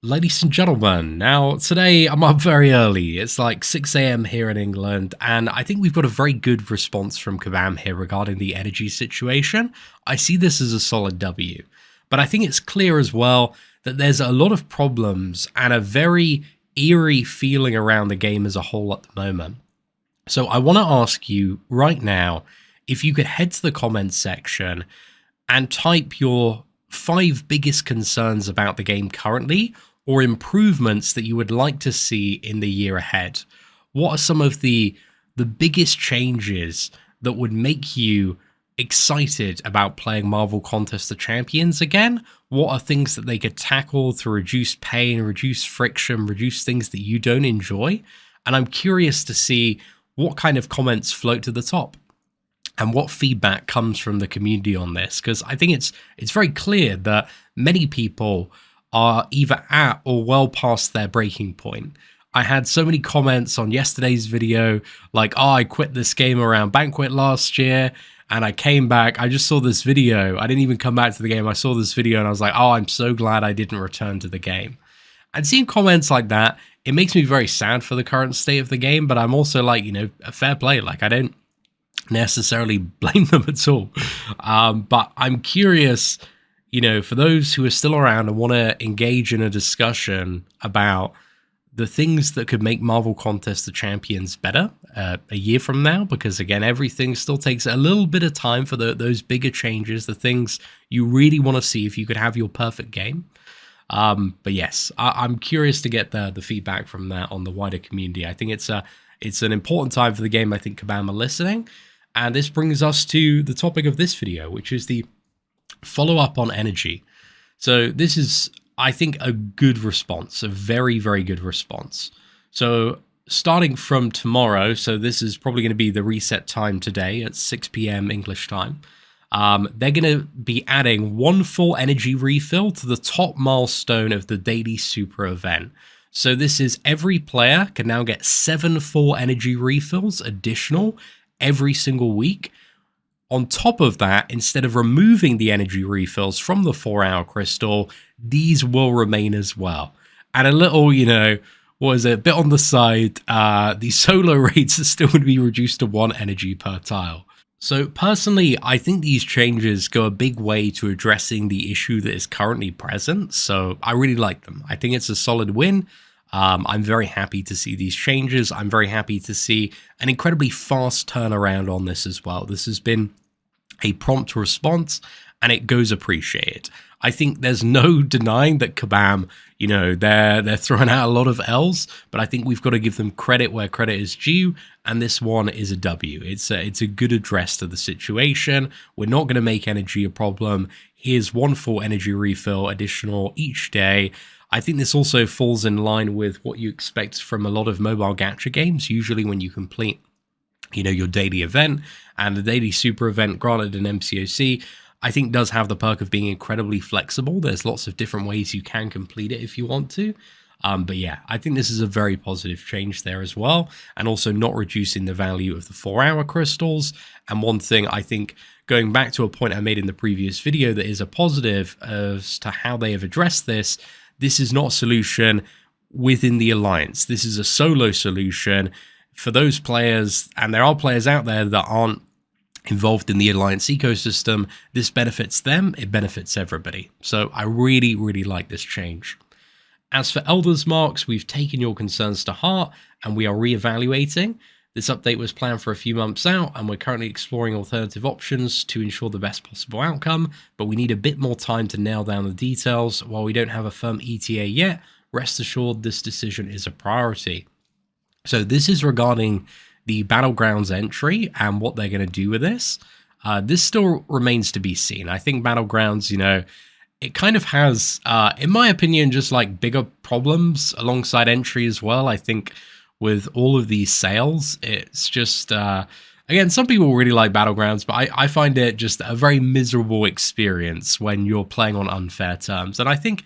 Ladies and gentlemen, now today I'm up very early. It's like 6 a.m. here in England, and I think we've got a very good response from Kabam here regarding the energy situation. I see this as a solid W, but I think it's clear as well that there's a lot of problems and a very eerie feeling around the game as a whole at the moment. So I want to ask you right now if you could head to the comments section and type your 5 biggest concerns about the game currently or improvements that you would like to see in the year ahead. What are some of the biggest changes that would make you excited about playing Marvel Contest of Champions again? What are things that they could tackle to reduce pain, reduce friction, reduce things that you don't enjoy? And I'm curious to see what kind of comments float to the top and what feedback comes from the community on this, because I think it's very clear that many people are either at or well past their breaking point. I had so many comments on yesterday's video like, oh, I quit this game around Banquet last year and I came back. I just saw this video. I didn't even come back to the game. I saw this video and I was like, oh, I'm so glad I didn't return to the game. And seeing comments like that, it makes me very sad for the current state of the game, but I'm also like, a fair play. Like, I don't necessarily blame them at all. But I'm curious, for those who are still around and want to engage in a discussion about the things that could make Marvel Contest of Champions better a year from now, because again, everything still takes a little bit of time for those bigger changes, the things you really want to see if you could have your perfect game. But yes, I'm curious to get the feedback from that on the wider community. I think it's an important time for the game. I think Kabam are listening. And this brings us to the topic of this video, which is the follow-up on energy. So this is, I think, a good response, a very, very good response. So starting from tomorrow, so this is probably going to be the reset time today at 6 p.m. English time, they're going to be adding 1 full energy refill to the top milestone of the daily super event. So this is every player can now get 7 full energy refills additional every single week. On top of that, instead of removing the energy refills from the 4-hour crystal, these will remain as well. And a little, a bit on the side, the solo rates are still going to be reduced to 1 energy per tile. So personally, I think these changes go a big way to addressing the issue that is currently present. So I really like them. I think it's a solid win. I'm very happy to see these changes. I'm very happy to see an incredibly fast turnaround on this as well. This has been a prompt response, and it goes appreciated. I think there's no denying that Kabam, they're throwing out a lot of L's, but I think we've got to give them credit where credit is due, and this one is a W. It's a good address to the situation. We're not going to make energy a problem. Here's 1 full energy refill additional each day. I think this also falls in line with what you expect from a lot of mobile gacha games. Usually when you complete your daily event, and the daily super event, granted an MCOC, I think does have the perk of being incredibly flexible. There's lots of different ways you can complete it if you want to. But yeah, I think this is a very positive change there as well, and also not reducing the value of the 4-hour crystals. And one thing I think, going back to a point I made in the previous video, that is a positive as to how they have addressed this. This is not a solution within the alliance. This is a solo solution for those players, and there are players out there that aren't involved in the alliance ecosystem. This benefits them, it benefits everybody. So I really, really like this change. As for Elders Marks, we've taken your concerns to heart and we are reevaluating. This update was planned for a few months out, and we're currently exploring alternative options to ensure the best possible outcome, but we need a bit more time to nail down the details. While we don't have a firm ETA yet, rest assured this decision is a priority. So this is regarding the Battlegrounds entry and what they're going to do with this. This still remains to be seen. I think Battlegrounds, it kind of has, in my opinion, just like bigger problems alongside entry as well. I think with all of these sales, it's just, again, some people really like Battlegrounds, but I find it just a very miserable experience when you're playing on unfair terms. And I think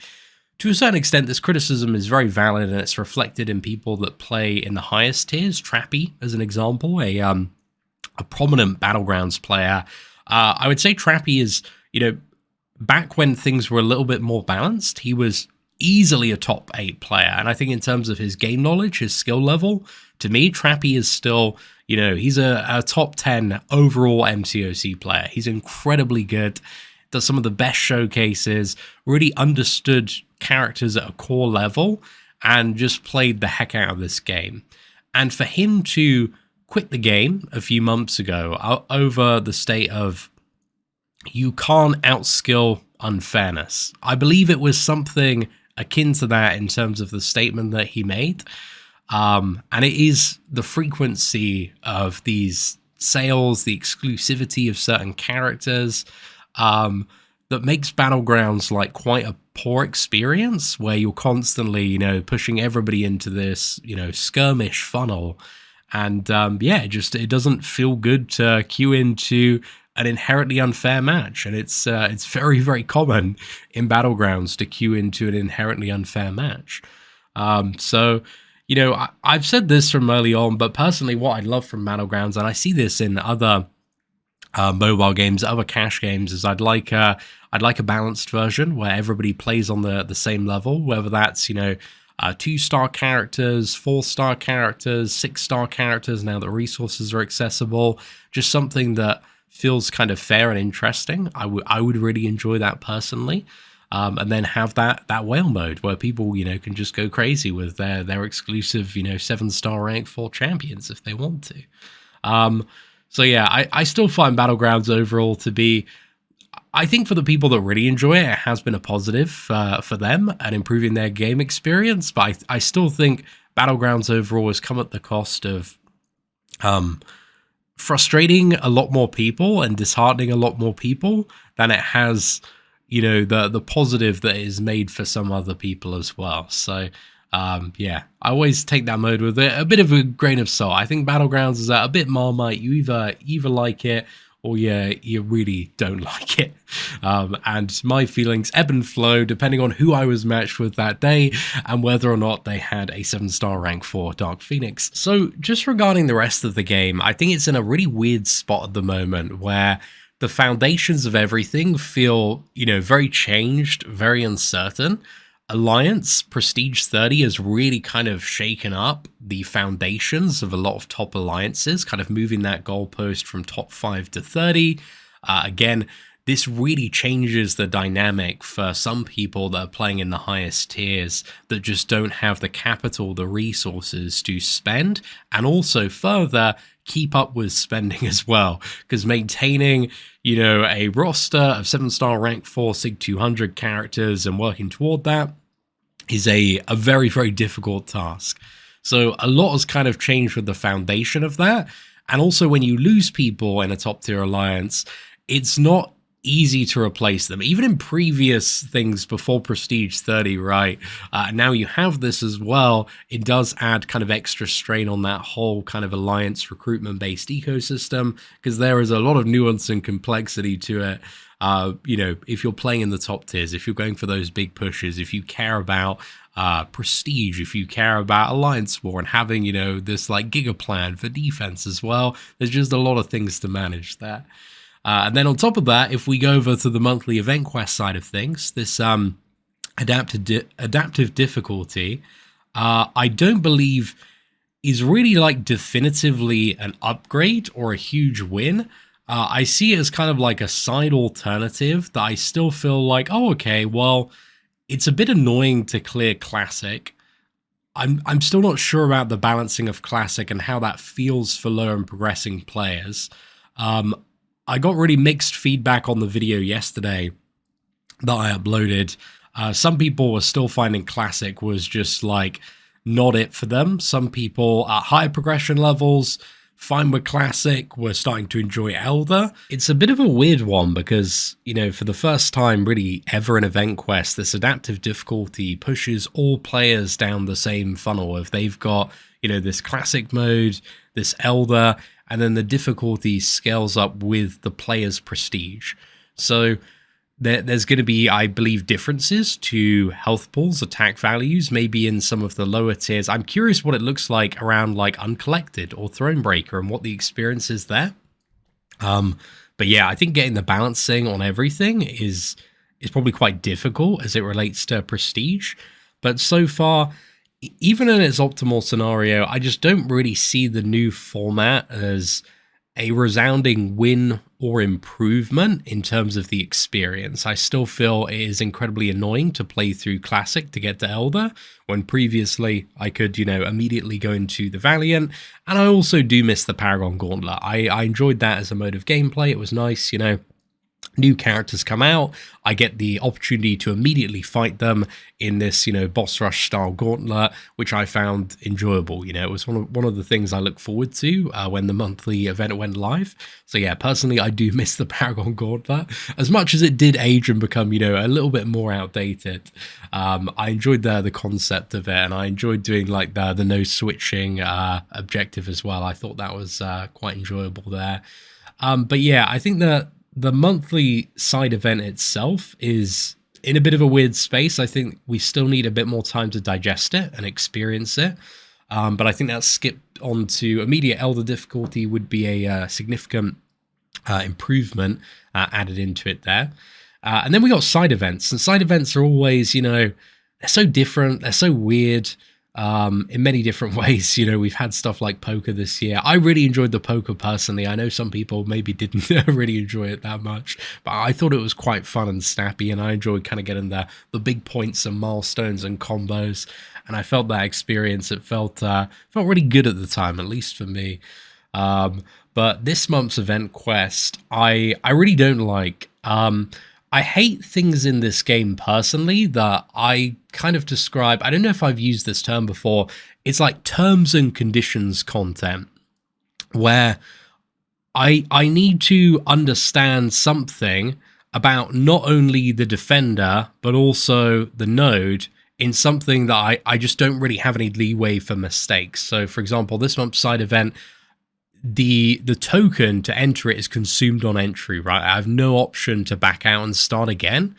to a certain extent, this criticism is very valid, and it's reflected in people that play in the highest tiers. Trappy, as an example, a prominent Battlegrounds player. I would say Trappy is, back when things were a little bit more balanced, he was easily a top 8 player. And I think in terms of his game knowledge, his skill level, to me, Trappy is still, he's a top 10 overall MCOC player. He's incredibly good, does some of the best showcases, really understood characters at a core level, and just played the heck out of this game. And for him to quit the game a few months ago over the state of you can't outskill unfairness. I believe it was something akin to that in terms of the statement that he made. And it is the frequency of these sales, the exclusivity of certain characters, that makes Battlegrounds like quite a poor experience where you're constantly, pushing everybody into this, skirmish funnel. And it doesn't feel good to queue into an inherently unfair match. And it's very, very common in Battlegrounds to queue into an inherently unfair match. I've said this from early on, but personally what I love from Battlegrounds, and I see this in other mobile games, other cash games, is I'd like a balanced version where everybody plays on the same level, whether that's 2-star characters, 4-star characters, 6-star characters. Now that resources are accessible, just something that feels kind of fair and interesting. I would really enjoy that personally. And then have that whale mode where people can just go crazy with their exclusive 7-star rank 4 champions if they want to. I still find Battlegrounds overall to be, I think for the people that really enjoy it, it has been a positive for them and improving their game experience. But I still think Battlegrounds overall has come at the cost of frustrating a lot more people and disheartening a lot more people than it has, the positive that is made for some other people as well. So I always take that mode with a bit of a grain of salt. I think Battlegrounds is a bit Marmite. You either like it or you really don't like it. And my feelings ebb and flow depending on who I was matched with that day and whether or not they had a 7-star rank 4 Dark Phoenix. So just regarding the rest of the game, I think it's in a really weird spot at the moment where the foundations of everything feel, very changed, very uncertain. Alliance Prestige 30 has really kind of shaken up the foundations of a lot of top alliances, kind of moving that goalpost from top 5 to 30. Again, this really changes the dynamic for some people that are playing in the highest tiers that just don't have the capital, the resources to spend, and also further keep up with spending as well, because maintaining a roster of 7-star rank 4 SIG 200 characters and working toward that is a very, very difficult task. So a lot has kind of changed with the foundation of that. And also when you lose people in a top tier alliance, it's not easy to replace them. Even in previous things before Prestige 30, right? Now you have this as well. It does add kind of extra strain on that whole kind of alliance recruitment based ecosystem, because there is a lot of nuance and complexity to it. If you're playing in the top tiers, if you're going for those big pushes, if you care about prestige, if you care about alliance war and having, this like giga plan for defense as well, there's just a lot of things to manage there. And then on top of that, if we go over to the monthly event quest side of things, this adaptive difficulty, I don't believe is really like definitively an upgrade or a huge win. I see it as kind of like a side alternative that I still feel like, oh, okay, well, it's a bit annoying to clear Classic. I'm still not sure about the balancing of Classic and how that feels for lower and progressing players. I got really mixed feedback on the video yesterday that I uploaded. Some people were still finding Classic was just like not it for them. Some people at higher progression levels, fine with Classic, were starting to enjoy Elder. It's a bit of a weird one because, for the first time really ever in Event Quest, this adaptive difficulty pushes all players down the same funnel. If they've got, this Classic mode, this Elder, and then the difficulty scales up with the player's prestige. So there's going to be, I believe, differences to health pools, attack values, maybe in some of the lower tiers. I'm curious what it looks like around like Uncollected or Thronebreaker and what the experience is there. But yeah, I think getting the balancing on everything is is probably quite difficult as it relates to prestige. But so far, even in its optimal scenario, I just don't really see the new format as a resounding win or improvement in terms of the experience. I still feel it is incredibly annoying to play through Classic to get to Elder, when previously I could, immediately go into the Valiant. And I also do miss the Paragon Gauntlet. I enjoyed that as a mode of gameplay. It was nice, new characters come out, I get the opportunity to immediately fight them in this, boss rush style gauntlet, which I found enjoyable. It was one of the things I look forward to when the monthly event went live. So yeah, personally, I do miss the Paragon Gauntlet as much as it did age and become, a little bit more outdated. I enjoyed the concept of it, and I enjoyed doing like the no switching objective as well. I thought that was quite enjoyable there. But yeah, I think that the monthly side event itself is in a bit of a weird space. I think we still need a bit more time to digest it and experience it. But I think that skipped onto immediate Elder difficulty would be a significant improvement added into it there. And then we got side events, and side events are always, they're so different, they're so weird. In many different ways. We've had stuff like poker this year. I really enjoyed the poker personally. I know some people maybe didn't really enjoy it that much, but I thought it was quite fun and snappy, and I enjoyed kind of getting the big points and milestones and combos, and I felt that experience. It felt really good at the time, at least for me. But this month's event quest, I really don't like. I hate things in this game personally that I kind of describe, I don't know if I've used this term before, it's like terms and conditions content, where I need to understand something about not only the defender, but also the node in something that I just don't really have any leeway for mistakes. So for example, this month's side event, the token to enter it is consumed on entry, right? I have no option to back out and start again.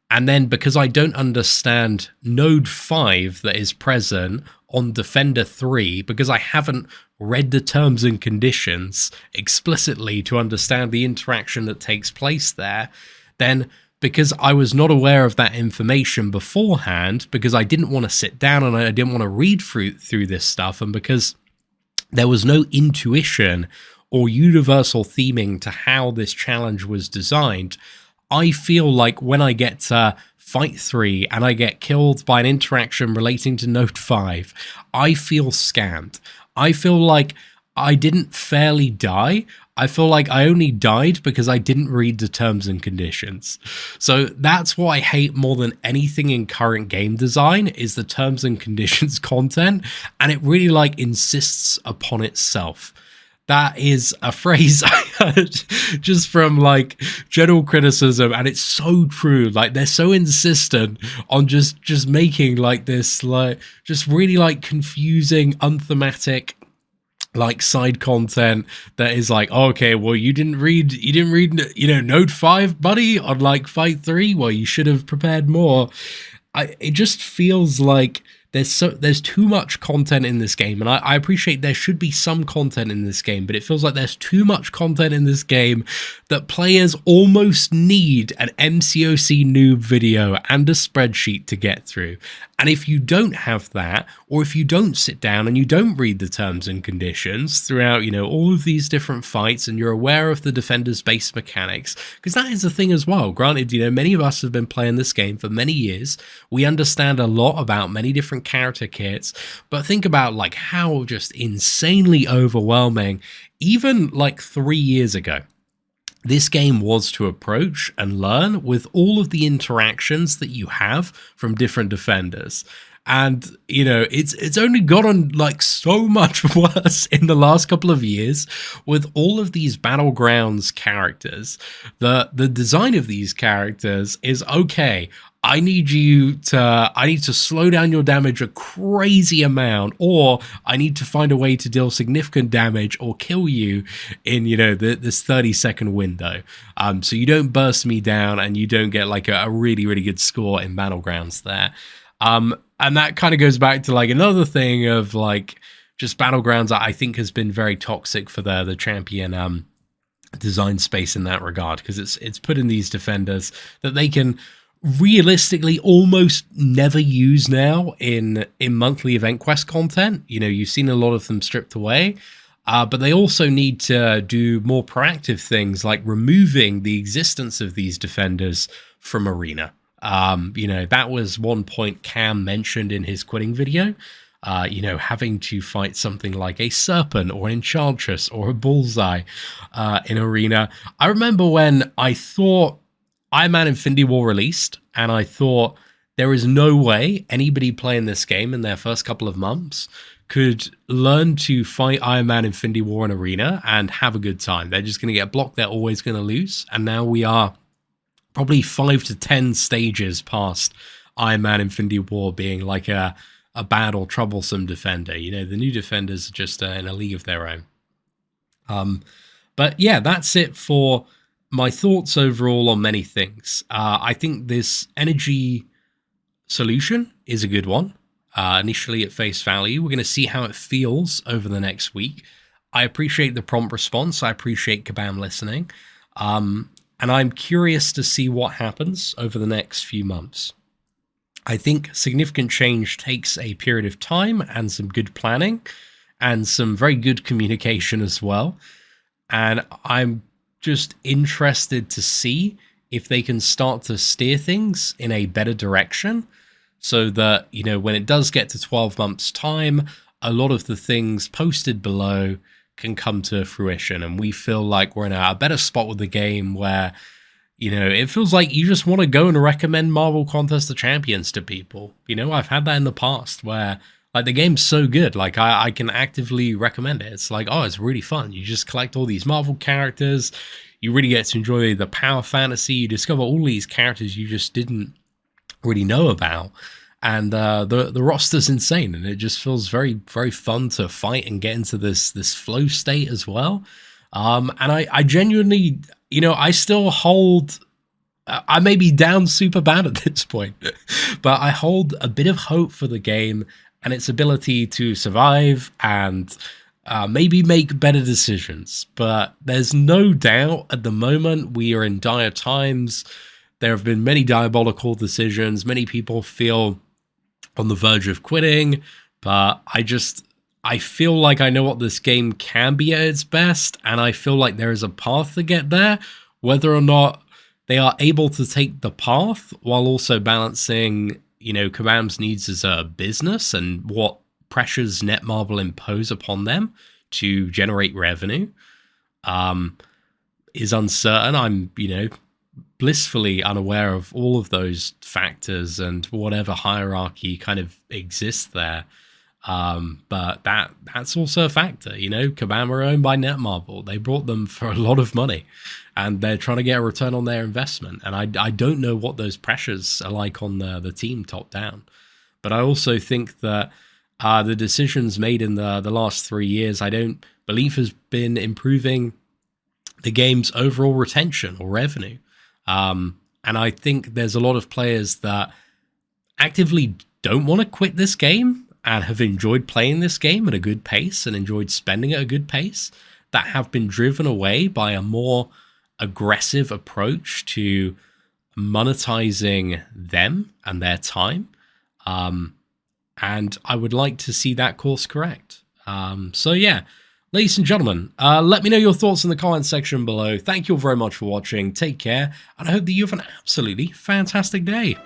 And then because I don't understand node 5 that is present on defender 3, because I haven't read the terms and conditions explicitly to understand the interaction that takes place there, then because I was not aware of that information beforehand, because I didn't want to sit down and I didn't want to read through this stuff, and because there was no intuition or universal theming to how this challenge was designed, I feel like when I get to fight 3 and I get killed by an interaction relating to node 5, I feel scammed. I feel like I didn't fairly die. I feel like I only died because I didn't read the terms and conditions. So that's what I hate more than anything in current game design, is the terms and conditions content, and it really like insists upon itself. That is a phrase I heard just from like general criticism, and it's so true. Like they're so insistent on just making like this like just really like confusing, unthematic like side content that is like, oh, okay, well you didn't read node 5, buddy, on like fight 3. Well, you should have prepared more. It just feels like there's too much content in this game, and I appreciate there should be some content in this game, but it feels like there's too much content in this game that players almost need an MCOC noob video and a spreadsheet to get through. And if you don't have that, or if you don't sit down and you don't read the terms and conditions throughout, all of these different fights, and you're aware of the defender's base mechanics, because that is the thing as well. Granted, many of us have been playing this game for many years. We understand a lot about many different character kits, but think about like how just insanely overwhelming, even like 3 years ago, this game was to approach and learn with all of the interactions that you have from different defenders. And, it's only gotten like so much worse in the last couple of years with all of these Battlegrounds characters. The design of these characters is okay. I need to slow down your damage a crazy amount, or I need to find a way to deal significant damage or kill you in, this 30-second window. So you don't burst me down and you don't get like a really, really good score in Battlegrounds there. And that kind of goes back to like another thing of like just Battlegrounds that I think has been very toxic for the champion design space in that regard, because it's put in these defenders that they can realistically almost never use now in monthly event quest content. You know, you've seen a lot of them stripped away, but they also need to do more proactive things like removing the existence of these defenders from arena. You know, that was one point Cam mentioned in his quitting video. You know, having to fight something like a Serpent or an Enchantress or a Bullseye in arena. I remember when I thought Iron Man Infinity War released, and I thought there is no way anybody playing this game in their first couple of months could learn to fight Iron Man Infinity War in arena and have a good time. They're just going to get blocked. They're always going to lose. And now we are probably 5 to 10 stages past Iron Man Infinity War being like a bad or troublesome defender. You know, the new defenders are just in a league of their own. But yeah, that's it for my thoughts overall on many things. I think this energy solution is a good one. Initially at face value, we're going to see how it feels over the next week. I appreciate the prompt response. I appreciate Kabam listening. And I'm curious to see what happens over the next few months. I think significant change takes a period of time and some good planning and some very good communication as well. And I'm just interested to see if they can start to steer things in a better direction so that, you know, when it does get to 12 months time, a lot of the things posted below can come to fruition. And we feel like we're in a better spot with the game where, you know, it feels like you just want to go and recommend Marvel Contest of Champions to people. You know, I've had that in the past where, like, the game's so good, like, I can actively recommend it. It's like, oh, it's really fun. You just collect all these Marvel characters. You really get to enjoy the power fantasy. You discover all these characters you just didn't really know about. And the roster's insane, and it just feels very, very fun to fight and get into this flow state as well. And I genuinely, you know, I still hold, I may be down super bad at this point, but I hold a bit of hope for the game and its ability to survive and maybe make better decisions. But there's no doubt at the moment we are in dire times. There have been many diabolical decisions. Many people feel on the verge of quitting, but I feel like I know what this game can be at its best, and I feel like there is a path to get there. Whether or not they are able to take the path while also balancing, you know, Kabam's needs as a business and what pressures Netmarble impose upon them to generate revenue, is uncertain. I'm, you know, blissfully unaware of all of those factors and whatever hierarchy kind of exists there. But that's also a factor, you know. Kabam are owned by Netmarble. They brought them for a lot of money, and they're trying to get a return on their investment. And I don't know what those pressures are like on the team top down. But I also think that the decisions made in the last 3 years, I don't believe has been improving the game's overall retention or revenue. And I think there's a lot of players that actively don't want to quit this game and have enjoyed playing this game at a good pace and enjoyed spending at a good pace, that have been driven away by a more aggressive approach to monetizing them and their time. And I would like to see that course correct. So yeah, ladies and gentlemen, let me know your thoughts in the comments section below. Thank you all very much for watching. Take care, and I hope that you have an absolutely fantastic day.